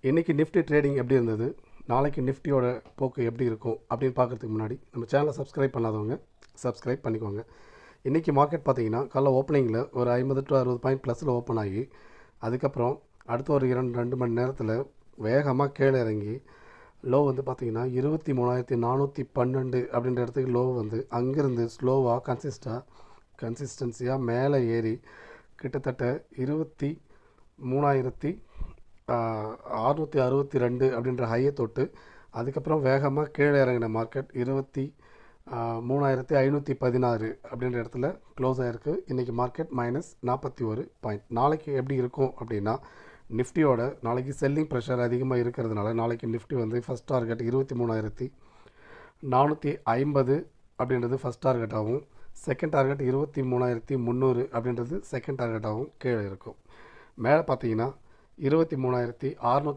இன்றைக்கி Nifty trading எப்படி இருந்தது, நாளைக்கு நிஃப்டியோட போக்கு எப்படி இருக்கும் அப்படின்னு பார்க்குறதுக்கு முன்னாடி நம்ம சேனலை சப்ஸ்கிரைப் பண்ணாதவங்க சப்ஸ்கிரைப் பண்ணிக்கோங்க. இன்றைக்கி மார்க்கெட் பார்த்திங்கன்னா காலைல ஓப்பனிங்கில் ஒரு 50 to 60 பாயிண்ட் ப்ளஸில் ஓப்பன் ஆகி அதுக்கப்புறம் அடுத்த ஒரு 2 மணி நேரத்தில் வேகமாக கீழே இறங்கி லோ வந்து பார்த்திங்கன்னா 23,412 அப்படின்ற இடத்துக்கு லோ வந்து அங்கேருந்து ஸ்லோவாக கன்சிஸ்டன்சியாக மேலே ஏறி கிட்டத்தட்ட 23,662 அப்படின்ற ஹையை தொட்டு அதுக்கப்புறம் வேகமாக கீழே இறங்கின மார்க்கெட் 23,516 அப்படின்ற இடத்துல க்ளோஸ் ஆகிருக்கு. இன்றைக்கி மார்க்கெட் -41 பாயிண்ட். நாளைக்கு எப்படி இருக்கும் அப்படின்னா, நிஃப்டியோட நாளைக்கு செல்லிங் ப்ரெஷர் அதிகமாக இருக்கிறதுனால நாளைக்கு நிஃப்டி வந்து ஃபஸ்ட் டார்கெட் 23,450 அப்படின்றது ஃபஸ்ட் டார்கெட்டாகவும், செகண்ட் டார்கெட் 23,300 அப்படின்றது செகண்ட் டார்கெட்டாகவும் கீழே இருக்கும். மேலே பார்த்தீங்கன்னா 23,600